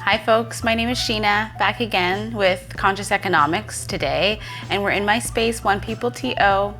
Hi folks, my name is Sheena, back again with Conscious Economics today, and we're in my space, OnePeopleTO,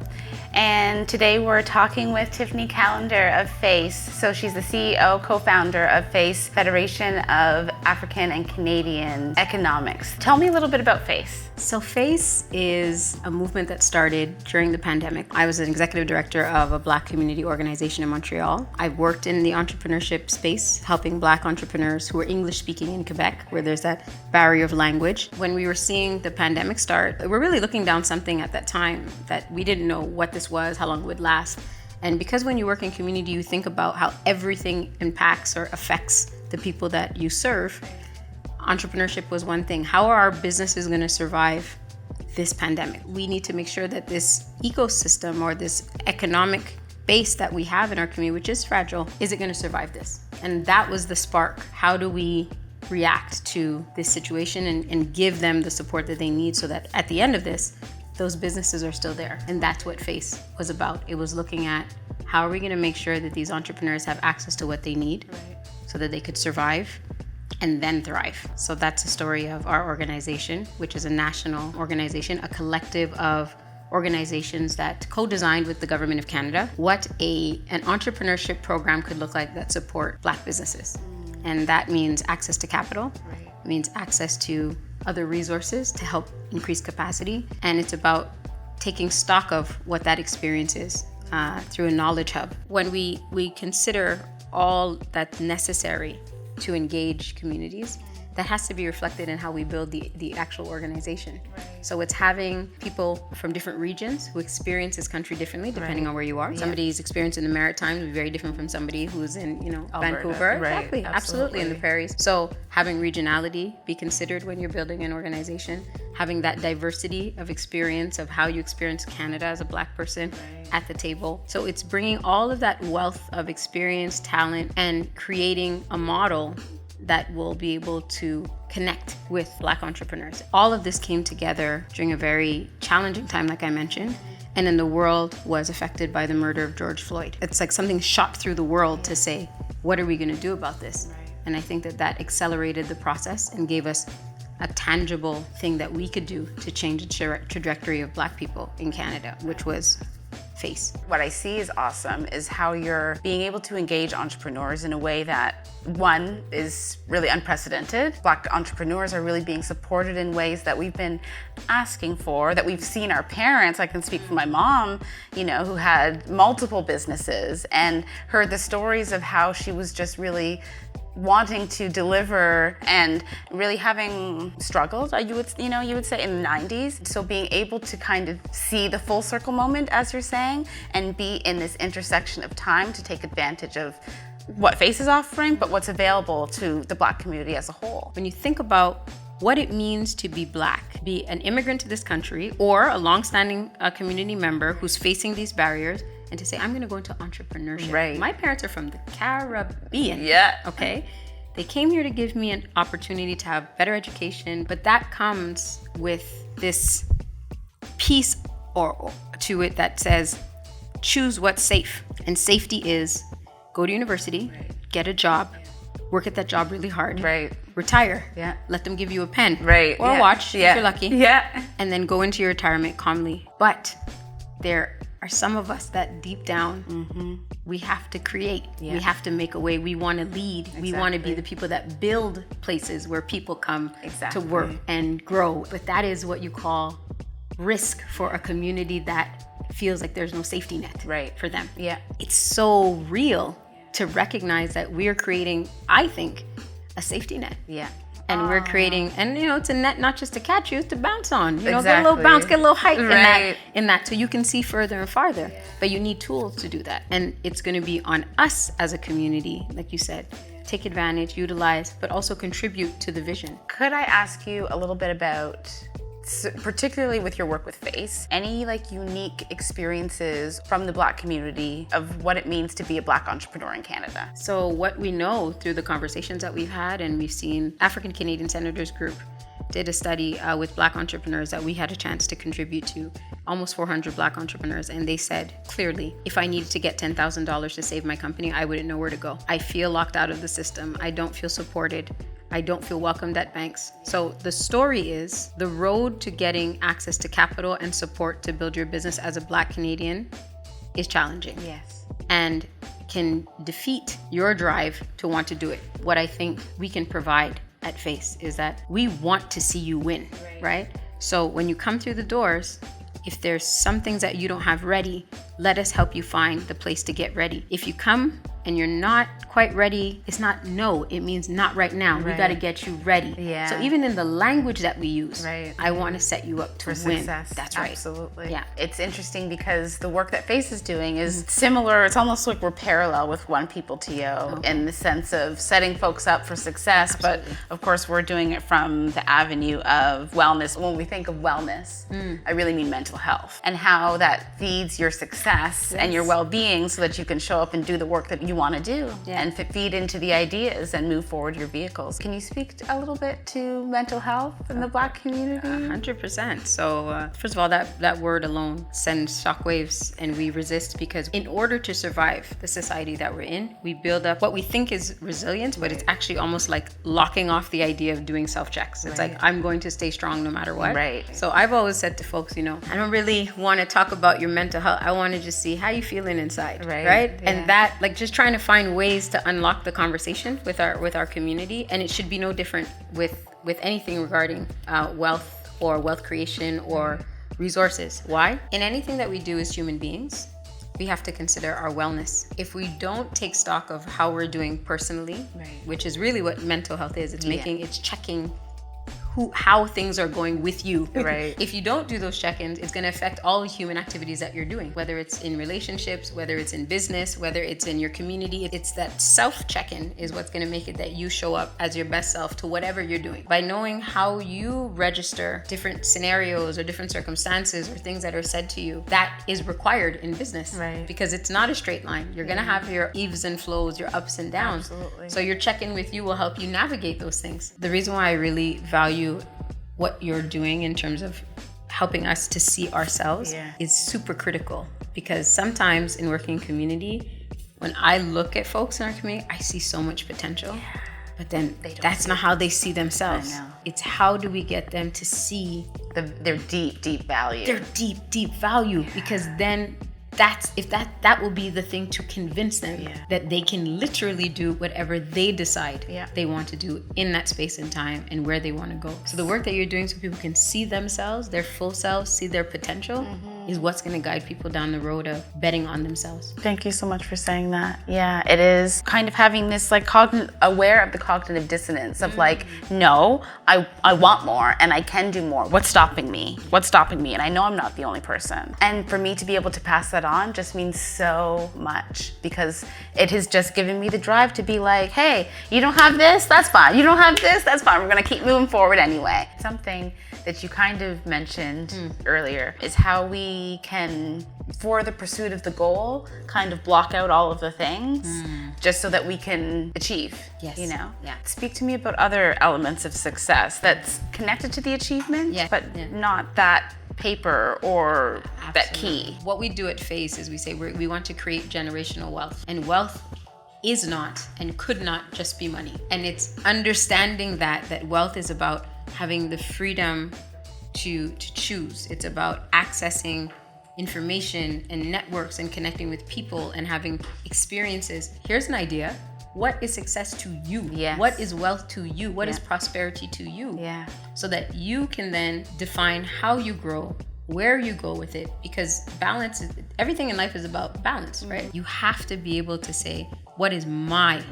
and today we're talking with Tiffany Callender of FACE. So she's the CEO, co-founder of FACE, Federation of African and Canadian Economics. Tell me a little bit about FACE. So FACE is a movement that started during the pandemic. I was an executive director of a Black community organization in Montreal. I worked in the entrepreneurship space, helping Black entrepreneurs who are English speaking in Quebec, where there's that barrier of language. When we were seeing the pandemic start, we're really looking down something at that time that we didn't know what this was, how long it would last. And because when you work in community, you think about how everything impacts or affects the people that you serve. Entrepreneurship was one thing. How are our businesses going to survive this pandemic? We need to make sure that this ecosystem or this economic base that we have in our community, which is fragile, is it going to survive this? And that was the spark. How do we react to this situation and give them the support that they need so that at the end of this, those businesses are still there? And that's what FACE was about. It was looking at how are we going to make sure that these entrepreneurs have access to what they need so that they could survive and then thrive. So that's the story of our organization, which is a national organization, a collective of organizations that co-designed with the government of Canada what an entrepreneurship program could look like that support Black businesses. And that means access to capital, it means access to other resources to help increase capacity. And it's about taking stock of what that experience is through a knowledge hub. When we consider all that's necessary to engage communities, that has to be reflected in how we build the actual organization. So it's having people from different regions who experience this country differently depending on where you are. Somebody's experience in the Maritimes will be very different from somebody who's in, Vancouver. Exactly, absolutely, in the prairies. So having regionality be considered when you're building an organization, having that diversity of experience of how you experience Canada as a Black person at the table. So it's bringing all of that wealth of experience, talent, and creating a model that will be able to connect with Black entrepreneurs. All of this came together during a very challenging time, like I mentioned, and then the world was affected by the murder of George Floyd. It's like something shot through the world to say, what are we going to do about this? And I think that accelerated the process and gave us a tangible thing that we could do to change the trajectory of Black people in Canada, which was FACE. What I see is awesome is how you're being able to engage entrepreneurs in a way that, one, is really unprecedented. Black entrepreneurs are really being supported in ways that we've been asking for, that we've seen our parents. I can speak for my mom, who had multiple businesses and heard the stories of how she was just really wanting to deliver and really having struggled, you would say, in the 90s. So being able to kind of see the full circle moment, as you're saying, and be in this intersection of time to take advantage of what FACE is offering, but what's available to the Black community as a whole. When you think about what it means to be Black, be an immigrant to this country or a longstanding community member who's facing these barriers, and to say, I'm going to go into entrepreneurship. Right. My parents are from the Caribbean. Yeah. Okay. They came here to give me an opportunity to have better education, but that comes with this piece or to it that says, choose what's safe. And safety is go to university, get a job, work at that job really hard, retire, let them give you a pen or a watch if you're lucky, and then go into your retirement calmly. But there are some of us that deep down, we have to create. We have to make a way. We want to lead. We want to be the people that build places where people come to work and grow. But that is what you call risk for a community that feels like there's no safety net for them. It's so real to recognize that we are creating, I think, a safety net. And we're creating, and it's a net not just to catch you, it's to bounce on. Get a little bounce, get a little height in that, so you can see further and farther. But you need tools to do that. And it's going to be on us as a community, like you said, take advantage, utilize, but also contribute to the vision. Could I ask you a little bit about, particularly with your work with FACE, any unique experiences from the Black community of what it means to be a Black entrepreneur in Canada? So what we know through the conversations that we've had, and we've seen African Canadian Senators Group did a study with Black entrepreneurs that we had a chance to contribute to, almost 400 Black entrepreneurs, and they said clearly, if I needed to get $10,000 to save my company, I wouldn't know where to go. I feel locked out of the system. I don't feel supported. I don't feel welcomed at banks. So the story is the road to getting access to capital and support to build your business as a Black Canadian is challenging. Yes. And can defeat your drive to want to do it. What I think we can provide at Face is that we want to see you win, right? So when you come through the doors, if there's some things that you don't have ready, let us help you find the place to get ready. If you come and you're not quite ready, it's not no, it means not right now. We got to get you ready. Yeah. So even in the language that we use, Right. I want to set you up to For win. success. That's right. Absolutely. Yeah. It's interesting because the work that Face is doing is similar. It's almost like we're parallel with OnePeopleTO in the sense of setting folks up for success. Absolutely. But of course, we're doing it from the avenue of wellness. When we think of wellness, I really mean mental health and how that feeds your success and your well-being so that you can show up and do the work that you want to do and feed into the ideas and move forward your vehicles. Can you speak a little bit to mental health in the Black community? 100%. So first of all, that word alone sends shockwaves, and we resist because in order to survive the society that we're in, we build up what we think is resilience, but it's actually almost like locking off the idea of doing self-checks. It's like, I'm going to stay strong no matter what. Right. So I've always said to folks, I don't really want to talk about your mental health. I want to just see how you feeling inside, right? Yeah. And that, like, just trying to find ways to unlock the conversation with our community, and it should be no different with anything regarding wealth or wealth creation or resources. Why? In anything that we do as human beings, we have to consider our wellness. If we don't take stock of how we're doing personally, which is really what mental health is, it's checking how things are going with you. Right. If you don't do those check-ins, it's going to affect all the human activities that you're doing, whether it's in relationships, whether it's in business, whether it's in your community. It's that self-check-in is what's going to make it that you show up as your best self to whatever you're doing. By knowing how you register different scenarios or different circumstances or things that are said to you, that is required in business. Right. Because it's not a straight line. You're going to have your eves and flows, your ups and downs. Absolutely. So your check-in with you will help you navigate those things. The reason why I really value what you're doing in terms of helping us to see ourselves is super critical, because sometimes in working community, when I look at folks in our community, I see so much potential, but then that's not how they see themselves. I know. It's how do we get them to see their deep value. their deep value, because then that will be the thing to convince them that they can literally do whatever they decide they want to do in that space and time and where they want to go. So the work that you're doing so people can see themselves, their full selves, see their potential is what's going to guide people down the road of betting on themselves. Thank you so much for saying that. Yeah, it is kind of having this like aware of the cognitive dissonance of like, no, I want more and I can do more. What's stopping me? And I know I'm not the only person. And for me to be able to pass that on just means so much, because it has just given me the drive to be like, hey, you don't have this? That's fine. You don't have this? That's fine. We're going to keep moving forward anyway. Something that you kind of mentioned earlier is how we can, for the pursuit of the goal, kind of block out all of the things just so that we can achieve, Speak to me about other elements of success that's connected to the achievement, but not that paper or that key. What we do at Face is we say we want to create generational wealth, and wealth is not and could not just be money. And it's understanding that wealth is about having the freedom to choose. It's about accessing information and networks and connecting with people and having experiences. Here's an idea. What is success to you? Yes. What is wealth to you? What is prosperity to you? Yeah. So that you can then define how you grow, where you go with it, because everything in life is about balance, right? You have to be able to say, what is my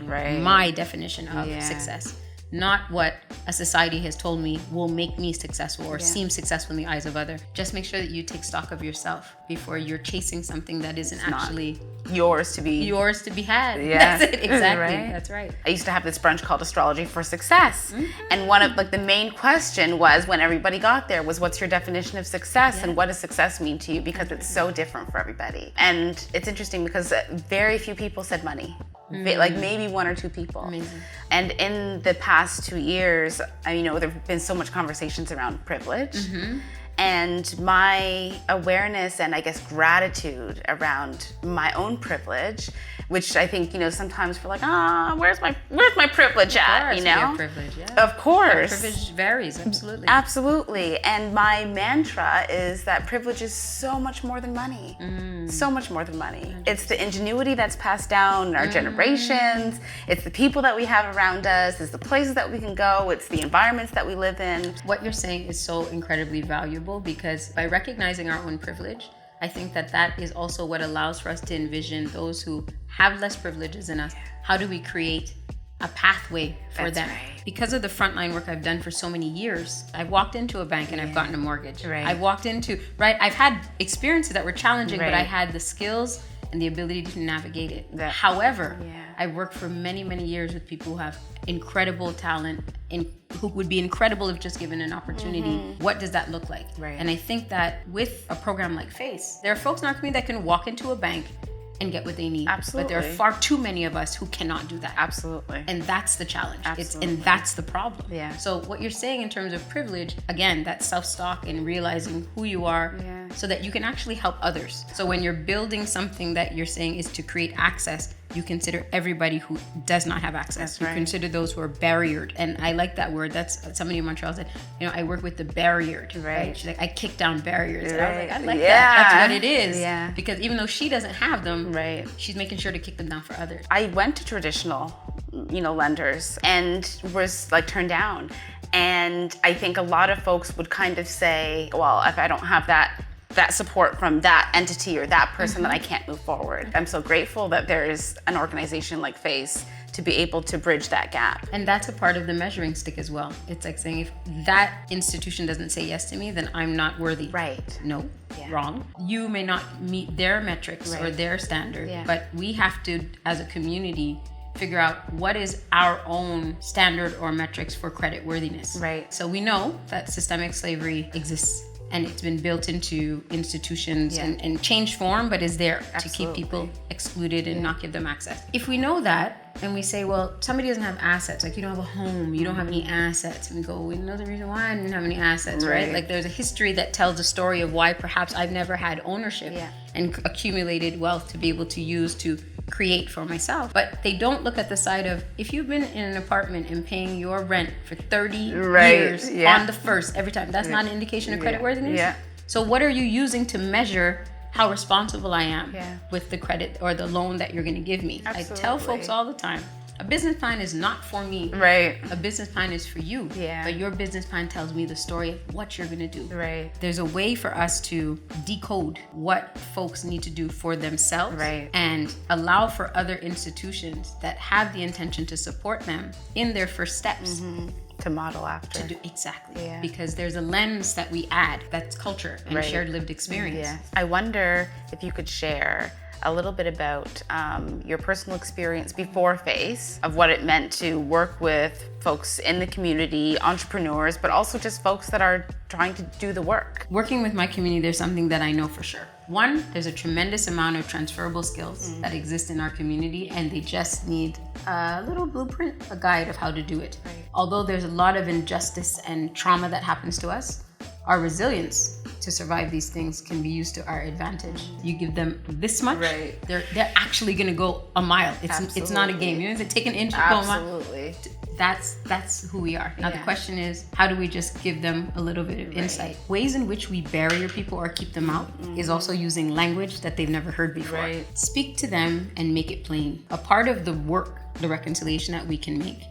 definition of success? Not what a society has told me will make me successful or seem successful in the eyes of others. Just make sure that you take stock of yourself before you're chasing something that isn't actually yours to be had. Yeah. That's it. Exactly. Right? That's right. I used to have this brunch called Astrology for Success. And one of the main question was, when everybody got there, was what's your definition of success and what does success mean to you? Because it's so different for everybody. And it's interesting because very few people said money. Like maybe one or two people. Amazing. And in the past 2 years, there have been so much conversations around privilege. And my awareness and I guess gratitude around my own privilege, which I think, sometimes we're like, where's my privilege at, Of course, we have privilege, yeah. Of course. Privilege varies, absolutely. Absolutely. And my mantra is that privilege is so much more than money. So much more than money. 100%. It's the ingenuity that's passed down in our generations. It's the people that we have around us. It's the places that we can go. It's the environments that we live in. What you're saying is so incredibly valuable, because by recognizing our own privilege, I think that is also what allows for us to envision those who have less privileges than us. How do we create a pathway for them? Right. Because of the frontline work I've done for so many years, I've walked into a bank and I've gotten a mortgage. Right. I've had experiences that were challenging, but I Right. had the skills and the ability to navigate it. That- However, Yeah. I've worked for many, many years with people who have incredible talent and who would be incredible if just given an opportunity. What does that look like? Right. And I think that with a program like FACE, there are folks in our community that can walk into a bank and get what they need. Absolutely. But there are far too many of us who cannot do that. Absolutely. And that's the challenge. Absolutely. And that's the problem. Yeah. So what you're saying in terms of privilege, again, that self-stalk and realizing who you are, Yeah. so that you can actually help others. So when you're building something that you're saying is to create access, you consider everybody who does not have access. That's You right. consider those who are barriered. And I like that word. That's somebody in Montreal said, I work with the barriered. Right. She's like, I kick down barriers. And I was like, I like Yeah. that. That's what it is. Yeah. Because even though she doesn't have them, Right. she's making sure to kick them down for others. I went to traditional, lenders and was like turned down. And I think a lot of folks would kind of say, well, if I don't have that support from that entity or that person, then I can't move forward. I'm so grateful that there is an organization like FACE to be able to bridge that gap. And that's a part of the measuring stick as well. It's like saying, if that institution doesn't say yes to me, then I'm not worthy. Right. No, Yeah. wrong. You may not meet their metrics or Right. their standard, Yeah. but we have to, as a community, figure out what is our own standard or metrics for credit worthiness. Right. So we know that systemic slavery exists and it's been built into institutions Yeah. and changed form, but is there to keep Absolutely. people excluded and not give them access. If we know that and we say, well, somebody doesn't have assets, like you don't have a home, you don't have any assets, and we go, we know the reason why I didn't have any assets, right? Right. Like there's a history that tells a story of why perhaps I've never had ownership Yeah. and accumulated wealth to be able to use to create for myself. But they don't look at the side of, if you've been in an apartment and paying your rent for 30 Right, years yeah. on the first every time, that's not an indication of Yeah, creditworthiness. yeah. So what are you using to measure how responsible I am Yeah. with the credit or the loan that you're going to give me? I tell Absolutely. folks all the time, a business plan is not for me. Right. A business plan is for you. Yeah. But your business plan tells me the story of what you're going to do. Right. There's a way for us to decode what folks need to do for themselves, Right. and allow for other institutions that have the intention to support them in their first steps To model after. to do exactly. Yeah. Because there's a lens that we add, that's culture and Right. shared lived experience. Yeah. I wonder if you could share a little bit about your personal experience before FACE, of what it meant to work with folks in the community, entrepreneurs, but also just folks that are trying to do the work. Working with my community, there's something that I know for sure. One, there's a tremendous amount of transferable skills that exist in our community, and they just need a little blueprint, a guide of how to do it. Right. Although there's a lot of injustice and trauma that happens to us, our resilience to survive these things can be used to our advantage. You give them this much, Right. they're actually gonna go a mile. It's not a game. You know, they take an inch, go a mile. Absolutely. That's who we are. Now the Yeah. question is, how do we just give them a little bit of insight? Ways in which we barrier people or keep them out is also using language that they've never heard before. Right. Speak to them and make it plain. A part of the work, the reconciliation that we can make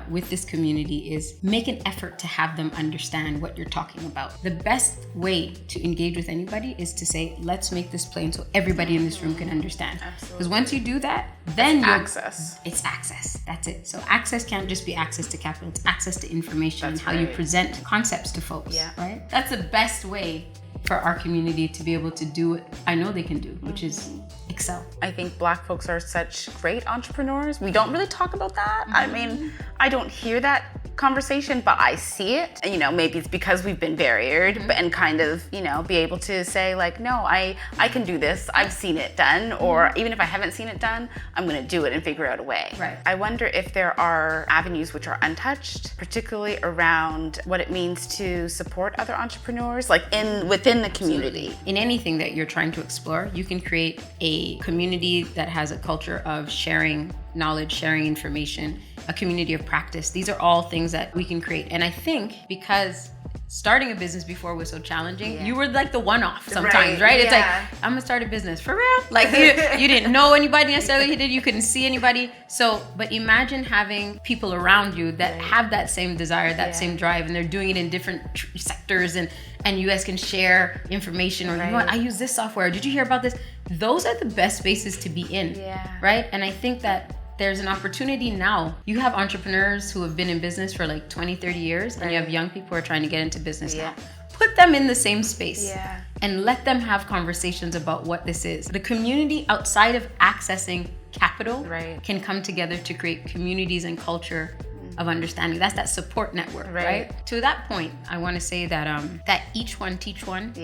with this community is make an effort to have them understand what you're talking about. The best way to engage with anybody is to say, let's make this plain so everybody in this room can understand. Because once you do that, then you're Access. it's access. That's it. So access can't just be access to capital. It's access to information and That's how you right. present concepts to folks. Yeah. Right? That's the best way for our community to be able to do what I know they can do, which is excel. I think Black folks are such great entrepreneurs. We don't really talk about that. I mean, I don't hear that conversation, but I see it. And, maybe it's because we've been barriered, but and kind of, be able to say like, no, I can do this. I've seen it done, or even if I haven't seen it done, I'm going to do it and figure out a way. Right. I wonder if there are avenues which are untouched, particularly around what it means to support other entrepreneurs, like within the community. In anything that you're trying to explore, you can create a community that has a culture of sharing knowledge, sharing information, a community of practice. These are all things that we can create. And I think because starting a business before was so challenging, you were like the one-off sometimes, right? It's like, I'm gonna start a business for real. Like you didn't know anybody necessarily, you couldn't see anybody. So, but imagine having people around you that have that same desire, that same drive, and they're doing it in different sectors, and you guys can share information, or you know what, I use this software. Did you hear about this? Those are the best spaces to be in, right? And I think that there's an opportunity now. You have entrepreneurs who have been in business for like 20, 30 years, and you have young people who are trying to get into business now. Put them in the same space and let them have conversations about what this is. The community outside of accessing capital can come together to create communities and culture of understanding. That's that support network, right? To that point, I want to say that that each one teach one,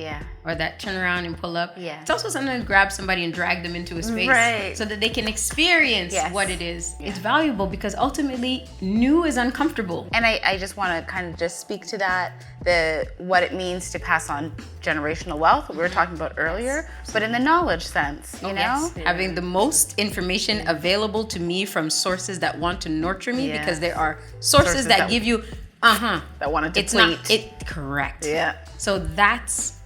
or that turn around and pull up. It's also something to grab somebody and drag them into a space, so that they can experience what it is. It's valuable because ultimately new is uncomfortable. And I just want to kind of just speak to that, what it means to pass on generational wealth, what we were talking about earlier, but in the knowledge sense, you know? Having the most information available to me from sources that want to nurture me, because there are sources that give you, that want to deplete. Correct. So that's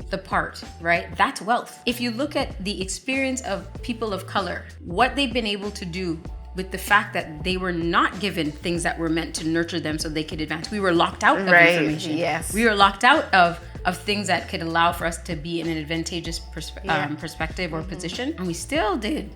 the part, right? That's wealth. If you look at the experience of people of color, what they've been able to do with the fact that they were not given things that were meant to nurture them so they could advance. We were locked out of information. We were locked out of things that could allow for us to be in an advantageous perspective or position. And we still did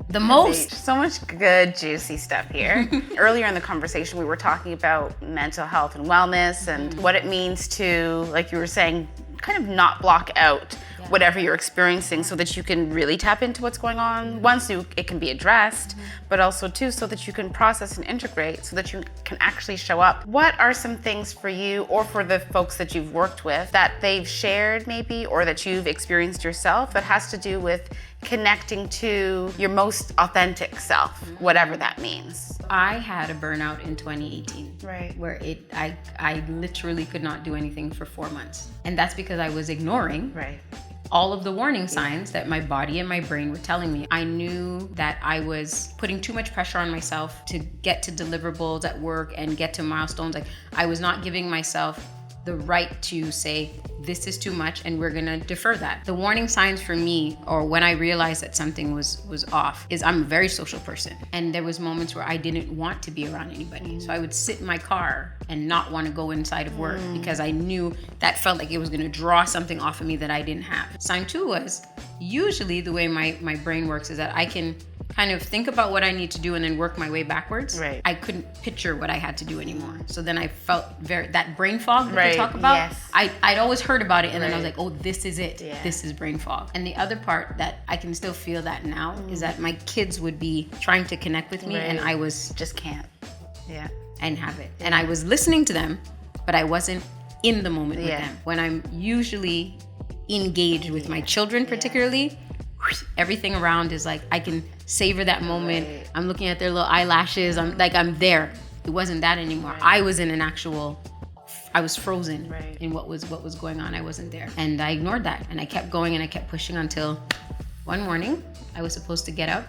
the most. So much good, juicy stuff here. Earlier in the conversation, we were talking about mental health and wellness and what it means to, like you were saying, kind of not block out whatever you're experiencing, so that you can really tap into what's going on. One, so it can be addressed, but also two, so that you can process and integrate, so that you can actually show up. What are some things for you, or for the folks that you've worked with, that they've shared maybe, or that you've experienced yourself, that has to do with connecting to your most authentic self, whatever that means? I had a burnout in 2018, where I literally could not do anything for 4 months. And that's because I was ignoring all of the warning signs that my body and my brain were telling me. I knew that I was putting too much pressure on myself to get to deliverables at work and get to milestones. Like, I was not giving myself the right to say, this is too much and we're gonna defer that. The warning signs for me, or when I realized that something was off, is I'm a very social person. And there was moments where I didn't want to be around anybody. So I would sit in my car and not want to go inside of work because I knew that felt like it was gonna draw something off of me that I didn't have. Sign two was, usually the way my brain works is that I can kind of think about what I need to do and then work my way backwards. I couldn't picture what I had to do anymore. So then I felt that brain fog that they talk about. I'd always heard about it, and then I was like, oh, this is it. This is brain fog. And the other part that I can still feel that now is that my kids would be trying to connect with me, and I was just can't. I didn't have it. And I was listening to them, but I wasn't in the moment with them. When I'm usually engaged with my children particularly, everything around is like, I can savor that moment. I'm looking at their little eyelashes. I'm there. It wasn't that anymore. I was in I was frozen in what was going on. I wasn't there. And I ignored that. And I kept going and I kept pushing until one morning I was supposed to get up,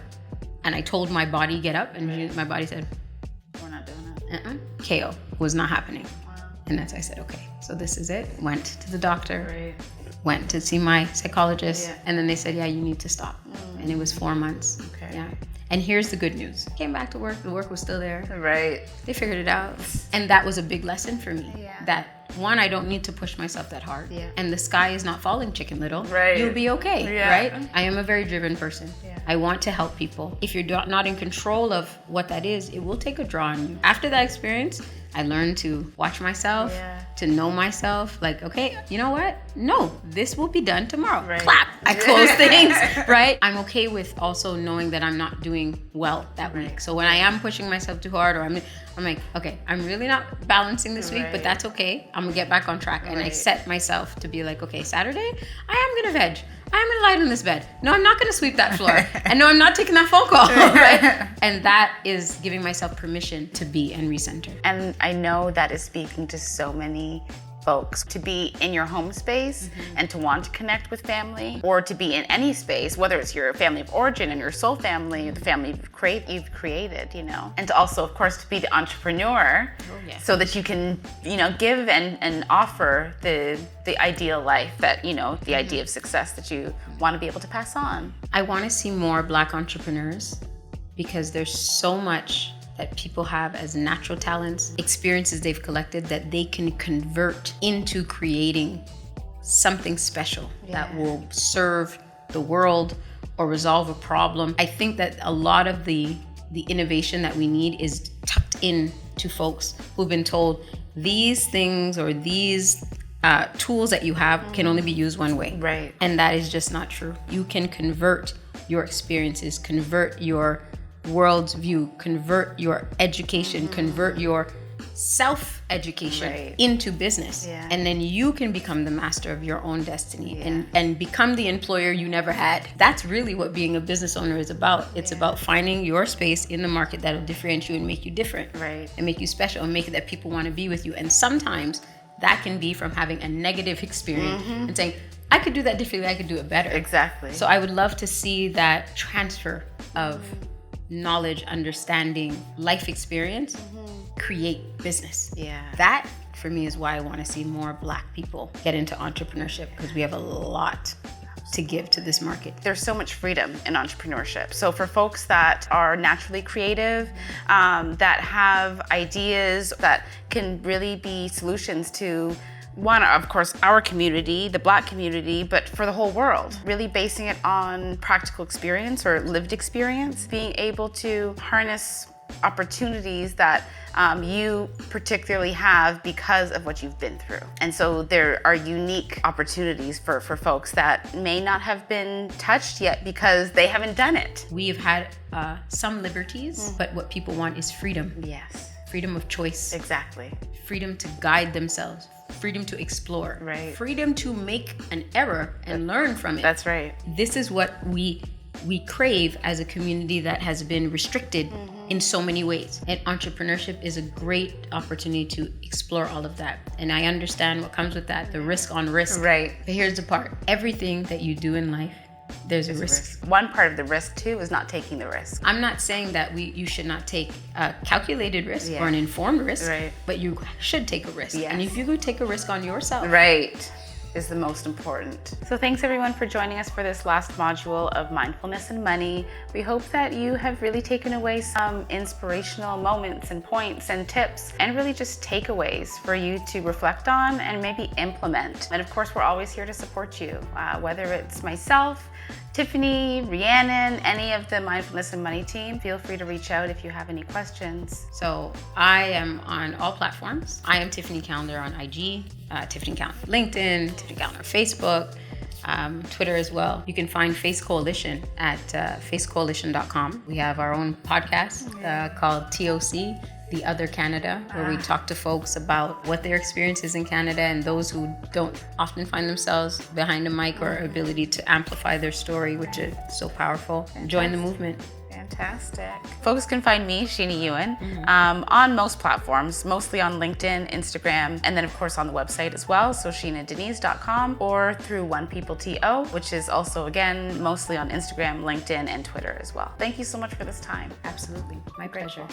and I told my body, get up. And my body said, we're not doing it. KO was not happening. And that's, I said, okay, so this is it. Went to the doctor. Went to see my psychologist, and then they said, you need to stop. And it was 4 months. And here's the good news. Came back to work, the work was still there. They figured it out. And that was a big lesson for me. That one, I don't need to push myself that hard. And the sky is not falling, Chicken Little. You'll be okay, right? I am a very driven person. I want to help people. If you're not in control of what that is, it will take a draw on you. After that experience, I learned to watch myself, Yeah. to know myself. Like, okay, you know what? No, this will be done tomorrow. Right. Clap. I close things, right? I'm okay with also knowing that I'm not doing well that week. So when I am pushing myself too hard, or I'm like, okay, I'm really not balancing this week, but that's okay. I'm gonna get back on track. And I set myself to be like, okay, Saturday, I am gonna veg. I'm gonna lie on this bed. No, I'm not gonna sweep that floor. And no, I'm not taking that phone call, right? And that is giving myself permission to be and recenter. And I know that is speaking to so many folks, to be in your home space and to want to connect with family, or to be in any space, whether it's your family of origin and your soul family, or the family you've created, you know, and to also, of course, to be the entrepreneur, so that you can, you know, give and offer the ideal life that, you know, the idea of success that you want to be able to pass on. I want to see more Black entrepreneurs because there's so much that people have as natural talents, experiences they've collected that they can convert into creating something special that will serve the world or resolve a problem. I think that a lot of the innovation that we need is tucked in to folks who've been told these things or these tools that you have can only be used one way. Right. And that is just not true. You can convert your experiences, convert your world's view, convert your education, convert your self-education into business. And then you can become the master of your own destiny and become the employer you never had. That's really what being a business owner is about. It's about finding your space in the market that'll differentiate you and make you different, and make you special and make it that people want to be with you. And sometimes that can be from having a negative experience and saying, I could do that differently, I could do it better. Exactly. So I would love to see that transfer of knowledge, understanding, life experience, create business. That, for me, is why I want to see more Black people get into entrepreneurship, because we have a lot to give to this market. There's so much freedom in entrepreneurship. So for folks that are naturally creative, that have ideas that can really be solutions to one, of course, our community, the Black community, but for the whole world, really basing it on practical experience or lived experience, being able to harness opportunities that you particularly have because of what you've been through. And so there are unique opportunities for folks that may not have been touched yet because they haven't done it. We have had some liberties, but what people want is freedom. Yes. Freedom of choice. Exactly. Freedom to guide themselves. Freedom to explore. Right. Freedom to make an error and learn from it. That's right. This is what we crave as a community that has been restricted in so many ways. And entrepreneurship is a great opportunity to explore all of that. And I understand what comes with that, the risk on risk. Right. But here's the part. Everything that you do in life, there's a risk. One part of the risk too is not taking the risk. I'm not saying that you should not take a calculated risk or an informed risk, but you should take a risk. And if you could take a risk on yourself, is the most important. So thanks everyone for joining us for this last module of Mindfulness and Money. We hope that you have really taken away some inspirational moments and points and tips and really just takeaways for you to reflect on and maybe implement. And of course, we're always here to support you, whether it's myself, Tiffany, Rhiannon, any of the Mindfulness and Money team. Feel free to reach out if you have any questions. So I am on all platforms. I am Tiffany Callender on IG, Tiffany Callender LinkedIn, Tiffany Callender Facebook, Twitter as well. You can find Face Coalition at facecoalition.com. We have our own podcast called TOC, The Other Canada, where we talk to folks about what their experience is in Canada and those who don't often find themselves behind a mic or ability to amplify their story, which is so powerful. Join the movement. Fantastic. Folks can find me, Sheena Ewan, on most platforms, mostly on LinkedIn, Instagram, and then of course on the website as well, so sheenadenise.com, or through OnePeopleTO, which is also, again, mostly on Instagram, LinkedIn, and Twitter as well. Thank you so much for this time. Absolutely. My pleasure.